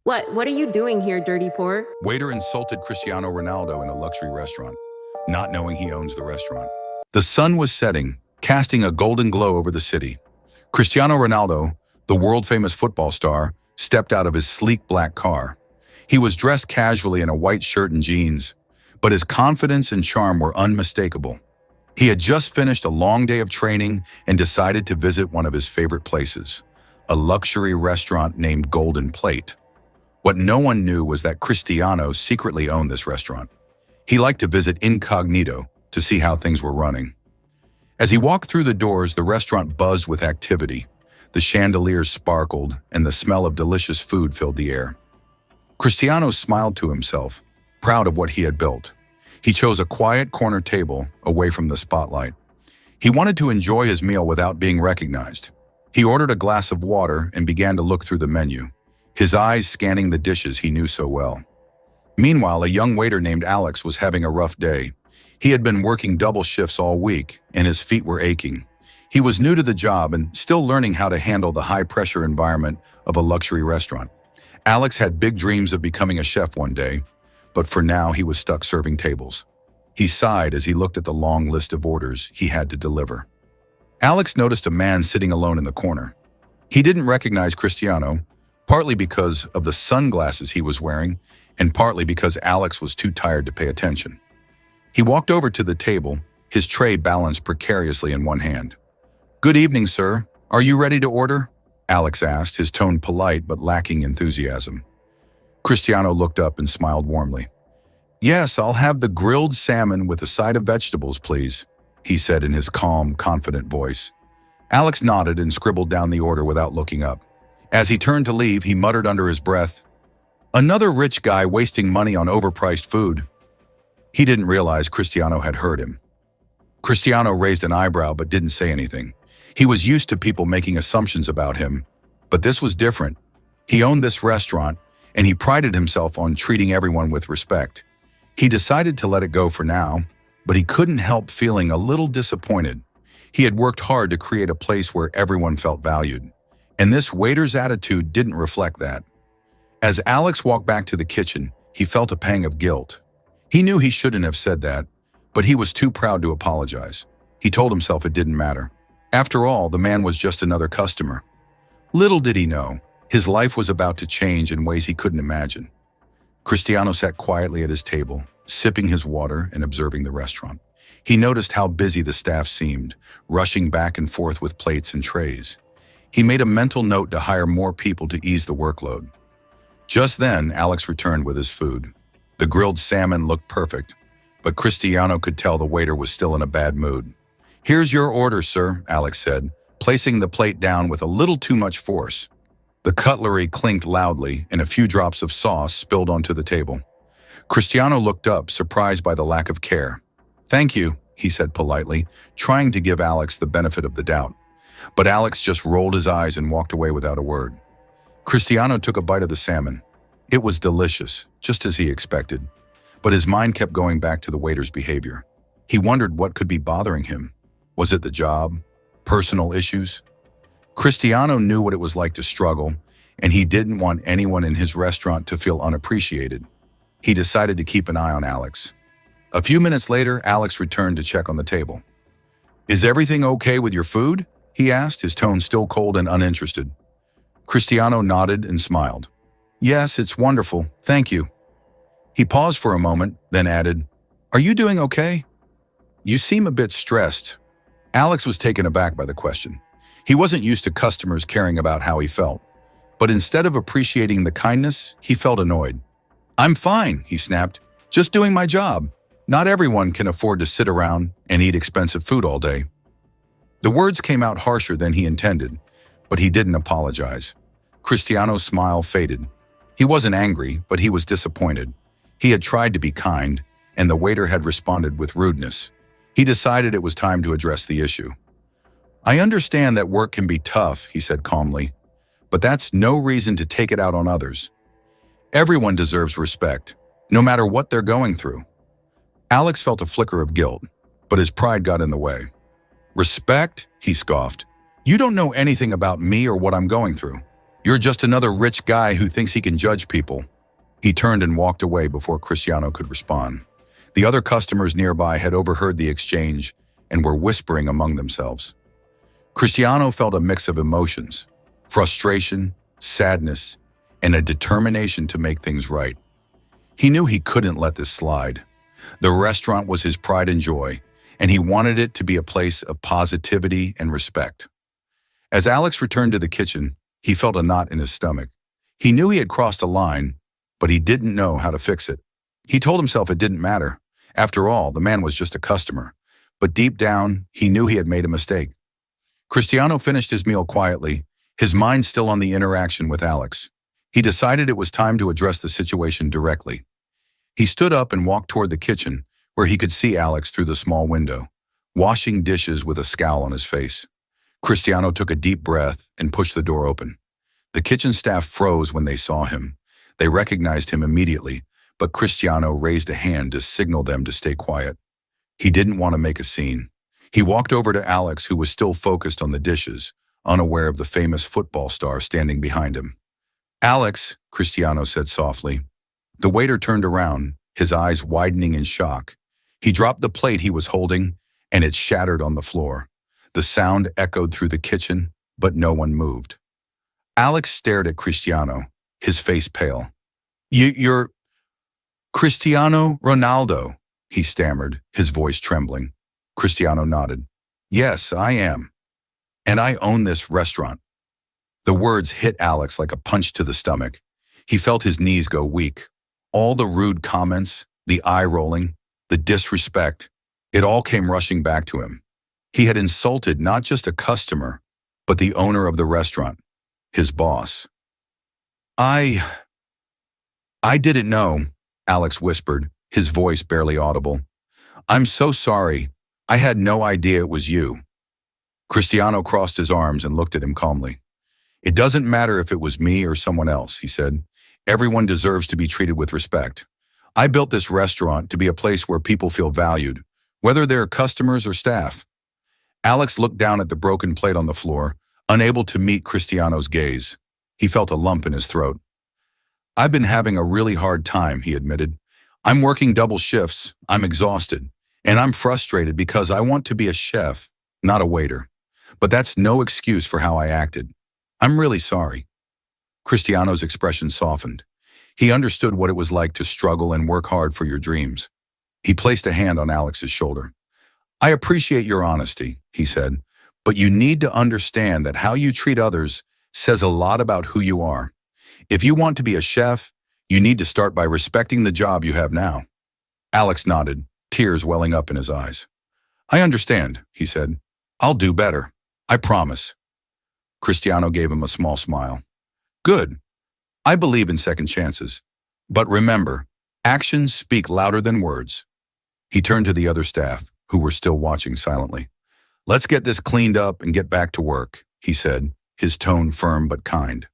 What are you doing here, dirty poor? Waiter insulted Cristiano Ronaldo in a luxury restaurant, not knowing he owns the restaurant. The sun was setting, casting a golden glow over the city. Cristiano Ronaldo, the world-famous football star, stepped out of his sleek black car. He was dressed casually in a white shirt and jeans, but his confidence and charm were unmistakable. He had just finished a long day of training and decided to visit one of his favorite places, a luxury restaurant named Golden Plate. What no one knew was that Cristiano secretly owned this restaurant. He liked to visit incognito to see how things were running. As he walked through the doors, the restaurant buzzed with activity. The chandeliers sparkled, and the smell of delicious food filled the air. Cristiano smiled to himself, proud of what he had built. He chose a quiet corner table away from the spotlight. He wanted to enjoy his meal without being recognized. He ordered a glass of water and began to look through the menu, his eyes scanning the dishes he knew so well. Meanwhile, a young waiter named Alex was having a rough day. He had been working double shifts all week, and his feet were aching. He was new to the job and still learning how to handle the high-pressure environment of a luxury restaurant. Alex had big dreams of becoming a chef one day, but for now he was stuck serving tables. He sighed as he looked at the long list of orders he had to deliver. Alex noticed a man sitting alone in the corner. He didn't recognize Cristiano, partly because of the sunglasses he was wearing, and partly because Alex was too tired to pay attention. He walked over to the table, his tray balanced precariously in one hand. "Good evening, sir. Are you ready to order?" Alex asked, his tone polite but lacking enthusiasm. Cristiano looked up and smiled warmly. "Yes, I'll have the grilled salmon with a side of vegetables, please," he said in his calm, confident voice. Alex nodded and scribbled down the order without looking up. As he turned to leave, he muttered under his breath, "Another rich guy wasting money on overpriced food." He didn't realize Cristiano had heard him. Cristiano raised an eyebrow but didn't say anything. He was used to people making assumptions about him, but this was different. He owned this restaurant, and he prided himself on treating everyone with respect. He decided to let it go for now, but he couldn't help feeling a little disappointed. He had worked hard to create a place where everyone felt valued, and this waiter's attitude didn't reflect that. As Alex walked back to the kitchen, he felt a pang of guilt. He knew he shouldn't have said that, but he was too proud to apologize. He told himself it didn't matter. After all, the man was just another customer. Little did he know, his life was about to change in ways he couldn't imagine. Cristiano sat quietly at his table, sipping his water and observing the restaurant. He noticed how busy the staff seemed, rushing back and forth with plates and trays. He made a mental note to hire more people to ease the workload. Just then, Alex returned with his food. The grilled salmon looked perfect, but Cristiano could tell the waiter was still in a bad mood. "Here's your order, sir," Alex said, placing the plate down with a little too much force. The cutlery clinked loudly, and a few drops of sauce spilled onto the table. Cristiano looked up, surprised by the lack of care. "Thank you," he said politely, trying to give Alex the benefit of the doubt. But Alex just rolled his eyes and walked away without a word. Cristiano took a bite of the salmon. It was delicious, just as he expected. But his mind kept going back to the waiter's behavior. He wondered what could be bothering him. Was it the job? Personal issues? Cristiano knew what it was like to struggle, and he didn't want anyone in his restaurant to feel unappreciated. He decided to keep an eye on Alex. A few minutes later, Alex returned to check on the table. "Is everything okay with your food?" he asked, his tone still cold and uninterested. Cristiano nodded and smiled. "Yes, it's wonderful, thank you." He paused for a moment, then added, "Are you doing okay? You seem a bit stressed." Alex was taken aback by the question. He wasn't used to customers caring about how he felt. But instead of appreciating the kindness, he felt annoyed. "I'm fine," he snapped. "Just doing my job. Not everyone can afford to sit around and eat expensive food all day." The words came out harsher than he intended, but he didn't apologize. Cristiano's smile faded. He wasn't angry, but he was disappointed. He had tried to be kind, and the waiter had responded with rudeness. He decided it was time to address the issue. "I understand that work can be tough," he said calmly, "but that's no reason to take it out on others. Everyone deserves respect, no matter what they're going through." Alex felt a flicker of guilt, but his pride got in the way. "Respect?" he scoffed. "You don't know anything about me or what I'm going through. You're just another rich guy who thinks he can judge people." He turned and walked away before Cristiano could respond. The other customers nearby had overheard the exchange and were whispering among themselves. Cristiano felt a mix of emotions: frustration, sadness, and a determination to make things right. He knew he couldn't let this slide. The restaurant was his pride and joy, and he wanted it to be a place of positivity and respect. As Alex returned to the kitchen, he felt a knot in his stomach. He knew he had crossed a line, but he didn't know how to fix it. He told himself it didn't matter. After all, the man was just a customer. But deep down, he knew he had made a mistake. Cristiano finished his meal quietly, his mind still on the interaction with Alex. He decided it was time to address the situation directly. He stood up and walked toward the kitchen, where he could see Alex through the small window, washing dishes with a scowl on his face. Cristiano took a deep breath and pushed the door open. The kitchen staff froze when they saw him. They recognized him immediately, but Cristiano raised a hand to signal them to stay quiet. He didn't want to make a scene. He walked over to Alex, who was still focused on the dishes, unaware of the famous football star standing behind him. "Alex," Cristiano said softly. The waiter turned around, his eyes widening in shock. He dropped the plate he was holding, and it shattered on the floor. The sound echoed through the kitchen, but no one moved. Alex stared at Cristiano, his face pale. You're Cristiano Ronaldo," he stammered, his voice trembling. Cristiano nodded. "Yes, I am. And I own this restaurant." The words hit Alex like a punch to the stomach. He felt his knees go weak. All the rude comments, the eye-rolling, the disrespect, it all came rushing back to him. He had insulted not just a customer, but the owner of the restaurant, his boss. I didn't know," Alex whispered, his voice barely audible. "I'm so sorry. I had no idea it was you." Cristiano crossed his arms and looked at him calmly. "It doesn't matter if it was me or someone else," he said. "Everyone deserves to be treated with respect. I built this restaurant to be a place where people feel valued, whether they're customers or staff." Alex looked down at the broken plate on the floor, unable to meet Cristiano's gaze. He felt a lump in his throat. "I've been having a really hard time," he admitted. "I'm working double shifts, I'm exhausted, and I'm frustrated because I want to be a chef, not a waiter. But that's no excuse for how I acted. I'm really sorry." Cristiano's expression softened. He understood what it was like to struggle and work hard for your dreams. He placed a hand on Alex's shoulder. "I appreciate your honesty," he said, "but you need to understand that how you treat others says a lot about who you are. If you want to be a chef, you need to start by respecting the job you have now." Alex nodded, tears welling up in his eyes. "I understand," he said. "I'll do better. I promise." Cristiano gave him a small smile. "Good. I believe in second chances. But remember, actions speak louder than words." He turned to the other staff, who were still watching silently. "Let's get this cleaned up and get back to work," he said, his tone firm but kind.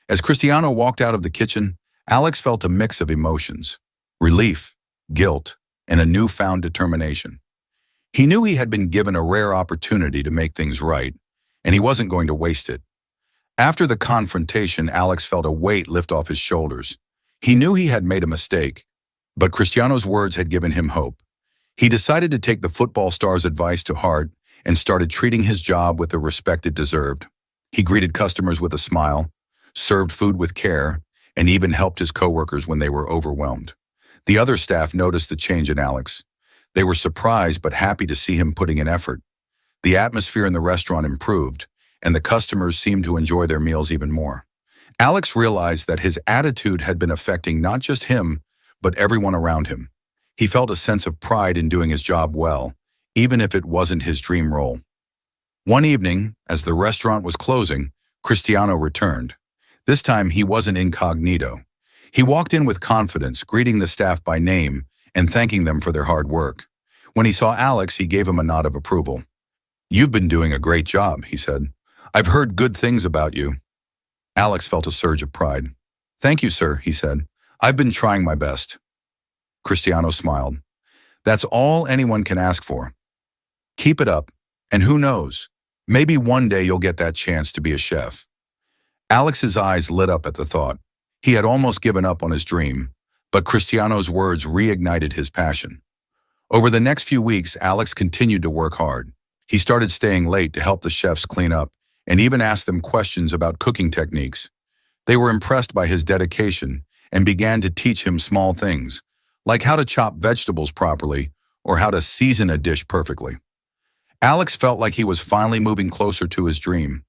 As Cristiano walked out of the kitchen, Alex felt a mix of emotions: relief, guilt, and a newfound determination. He knew he had been given a rare opportunity to make things right, and he wasn't going to waste it. After the confrontation, Alex felt a weight lift off his shoulders. He knew he had made a mistake, but Cristiano's words had given him hope. He decided to take the football star's advice to heart and started treating his job with the respect it deserved. He greeted customers with a smile, served food with care, and even helped his coworkers when they were overwhelmed. The other staff noticed the change in Alex. They were surprised but happy to see him putting in effort. The atmosphere in the restaurant improved, and the customers seemed to enjoy their meals even more. Alex realized that his attitude had been affecting not just him, but everyone around him. He felt a sense of pride in doing his job well, even if it wasn't his dream role. One evening, as the restaurant was closing, Cristiano returned. This time, he wasn't incognito. He walked in with confidence, greeting the staff by name and thanking them for their hard work. When he saw Alex, he gave him a nod of approval. "You've been doing a great job," he said. "I've heard good things about you." Alex felt a surge of pride. "Thank you, sir," he said. "I've been trying my best." Cristiano smiled. "That's all anyone can ask for. Keep it up, and who knows, maybe one day you'll get that chance to be a chef." Alex's eyes lit up at the thought. He had almost given up on his dream, but Cristiano's words reignited his passion. Over the next few weeks, Alex continued to work hard. He started staying late to help the chefs clean up and even asked them questions about cooking techniques. They were impressed by his dedication and began to teach him small things, like how to chop vegetables properly or how to season a dish perfectly. Alex felt like he was finally moving closer to his dream.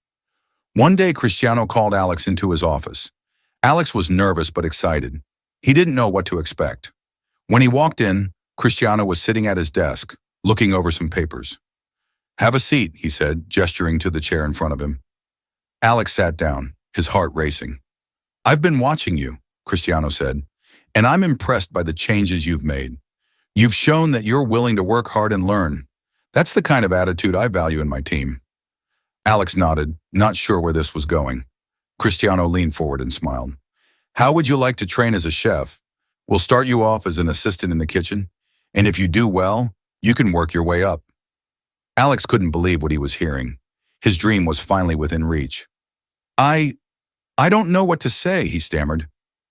One day, Cristiano called Alex into his office. Alex was nervous but excited. He didn't know what to expect. When he walked in, Cristiano was sitting at his desk, looking over some papers. "Have a seat," he said, gesturing to the chair in front of him. Alex sat down, his heart racing. "I've been watching you," Cristiano said, "and I'm impressed by the changes you've made. You've shown that you're willing to work hard and learn. That's the kind of attitude I value in my team." Alex nodded, not sure where this was going. Cristiano leaned forward and smiled. "How would you like to train as a chef? We'll start you off as an assistant in the kitchen, and if you do well, you can work your way up." Alex couldn't believe what he was hearing. His dream was finally within reach. I don't know what to say," he stammered.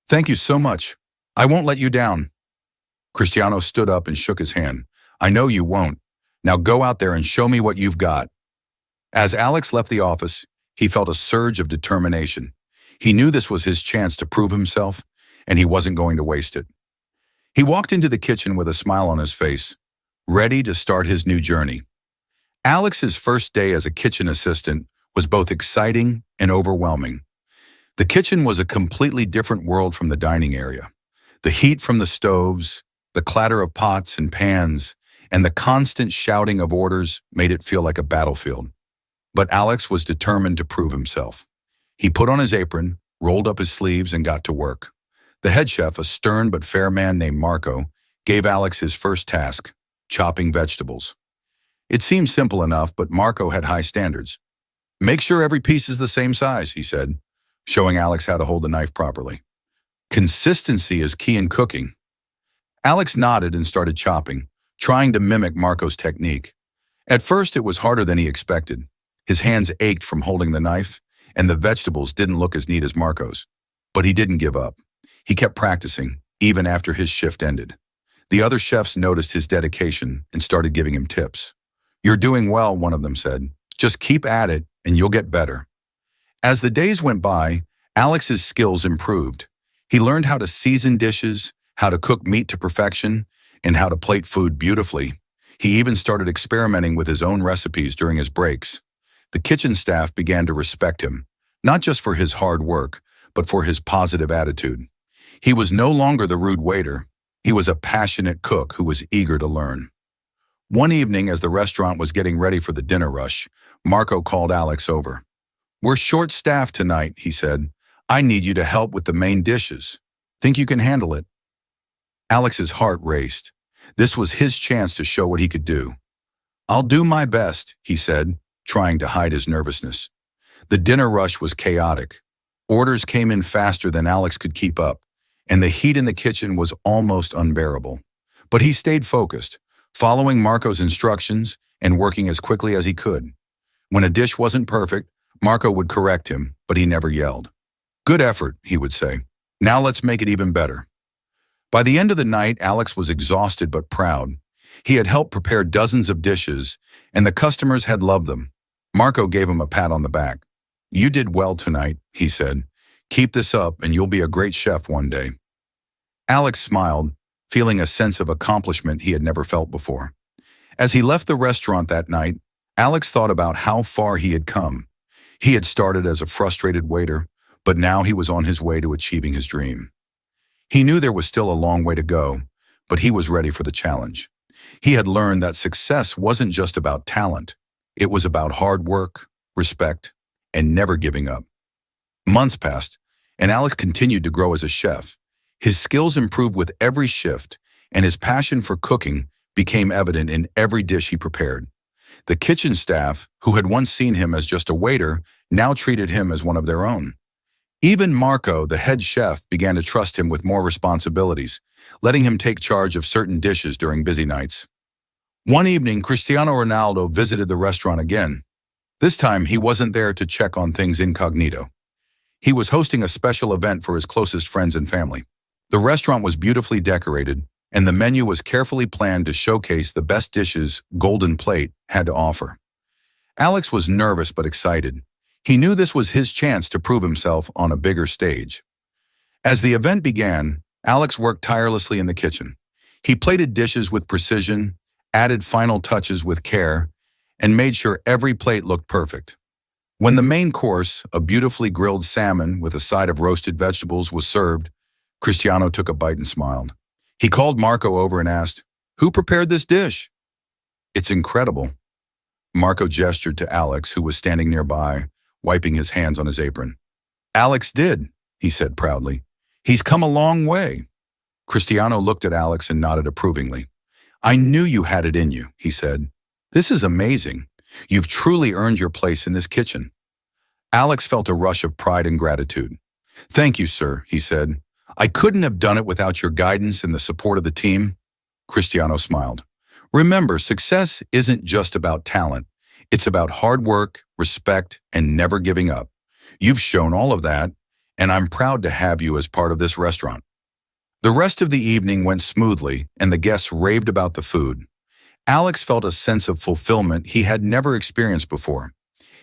"Thank you so much. I won't let you down." Cristiano stood up and shook his hand. "I know you won't. Now go out there and show me what you've got." As Alex left the office, he felt a surge of determination. He knew this was his chance to prove himself, and he wasn't going to waste it. He walked into the kitchen with a smile on his face, ready to start his new journey. Alex's first day as a kitchen assistant was both exciting and overwhelming. The kitchen was a completely different world from the dining area. The heat from the stoves, the clatter of pots and pans, and the constant shouting of orders made it feel like a battlefield. But Alex was determined to prove himself. He put on his apron, rolled up his sleeves, and got to work. The head chef, a stern but fair man named Marco, gave Alex his first task, chopping vegetables. It seemed simple enough, but Marco had high standards. "Make sure every piece is the same size," he said, showing Alex how to hold the knife properly. "Consistency is key in cooking." Alex nodded and started chopping, trying to mimic Marco's technique. At first, it was harder than he expected. His hands ached from holding the knife, and the vegetables didn't look as neat as Marco's. But he didn't give up. He kept practicing, even after his shift ended. The other chefs noticed his dedication and started giving him tips. "You're doing well," one of them said. "Just keep at it, and you'll get better." As the days went by, Alex's skills improved. He learned how to season dishes, how to cook meat to perfection, and how to plate food beautifully. He even started experimenting with his own recipes during his breaks. The kitchen staff began to respect him, not just for his hard work, but for his positive attitude. He was no longer the rude waiter. He was a passionate cook who was eager to learn. One evening, as the restaurant was getting ready for the dinner rush, Marco called Alex over. "We're short-staffed tonight," he said. "I need you to help with the main dishes. Think you can handle it?" Alex's heart raced. This was his chance to show what he could do. "I'll do my best," he said, trying to hide his nervousness. The dinner rush was chaotic. Orders came in faster than Alex could keep up, and the heat in the kitchen was almost unbearable. But he stayed focused, following Marco's instructions and working as quickly as he could. When a dish wasn't perfect, Marco would correct him, but he never yelled. "Good effort," he would say. "Now let's make it even better." By the end of the night, Alex was exhausted but proud. He had helped prepare dozens of dishes, and the customers had loved them. Marco gave him a pat on the back. "You did well tonight," he said. "Keep this up and you'll be a great chef one day." Alex smiled, feeling a sense of accomplishment he had never felt before. As he left the restaurant that night, Alex thought about how far he had come. He had started as a frustrated waiter, but now he was on his way to achieving his dream. He knew there was still a long way to go, but he was ready for the challenge. He had learned that success wasn't just about talent. It was about hard work, respect, and never giving up. Months passed, and Alex continued to grow as a chef. His skills improved with every shift, and his passion for cooking became evident in every dish he prepared. The kitchen staff, who had once seen him as just a waiter, now treated him as one of their own. Even Marco, the head chef, began to trust him with more responsibilities, letting him take charge of certain dishes during busy nights. One evening, Cristiano Ronaldo visited the restaurant again. This time, he wasn't there to check on things incognito. He was hosting a special event for his closest friends and family. The restaurant was beautifully decorated, and the menu was carefully planned to showcase the best dishes Golden Plate had to offer. Alex was nervous but excited. He knew this was his chance to prove himself on a bigger stage. As the event began, Alex worked tirelessly in the kitchen. He plated dishes with precision, added final touches with care, and made sure every plate looked perfect. When the main course, a beautifully grilled salmon with a side of roasted vegetables, was served, Cristiano took a bite and smiled. He called Marco over and asked, "Who prepared this dish?" "It's incredible." Marco gestured to Alex, who was standing nearby, wiping his hands on his apron. "Alex did," he said proudly. "He's come a long way." Cristiano looked at Alex and nodded approvingly. "I knew you had it in you," he said. "This is amazing. You've truly earned your place in this kitchen." Alex felt a rush of pride and gratitude. "Thank you, sir," he said. "I couldn't have done it without your guidance and the support of the team." Cristiano smiled. "Remember, success isn't just about talent. It's about hard work, respect, and never giving up. You've shown all of that, and I'm proud to have you as part of this restaurant." The rest of the evening went smoothly, and the guests raved about the food. Alex felt a sense of fulfillment he had never experienced before.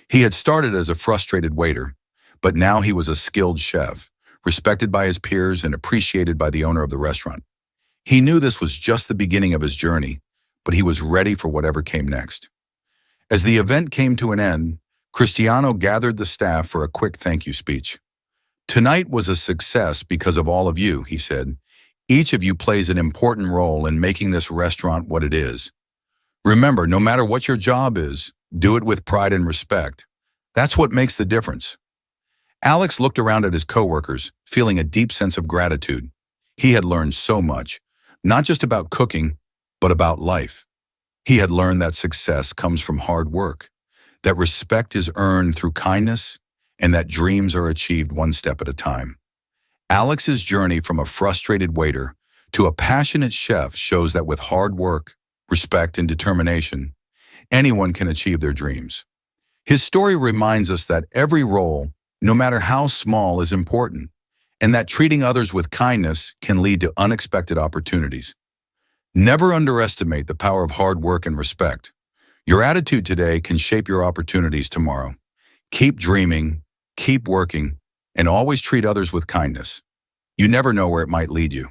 He had started as a frustrated waiter, but now he was a skilled chef, respected by his peers and appreciated by the owner of the restaurant. He knew this was just the beginning of his journey, but he was ready for whatever came next. As the event came to an end, Cristiano gathered the staff for a quick thank you speech. "Tonight was a success because of all of you," he said. "Each of you plays an important role in making this restaurant what it is. Remember, no matter what your job is, do it with pride and respect. That's what makes the difference." Alex looked around at his coworkers, feeling a deep sense of gratitude. He had learned so much, not just about cooking, but about life. He had learned that success comes from hard work, that respect is earned through kindness, and that dreams are achieved one step at a time. Alex's journey from a frustrated waiter to a passionate chef shows that with hard work, respect, and determination, anyone can achieve their dreams. His story reminds us that every role, no matter how small, is important, and that treating others with kindness can lead to unexpected opportunities. Never underestimate the power of hard work and respect. Your attitude today can shape your opportunities tomorrow. Keep dreaming, keep working, and always treat others with kindness. You never know where it might lead you.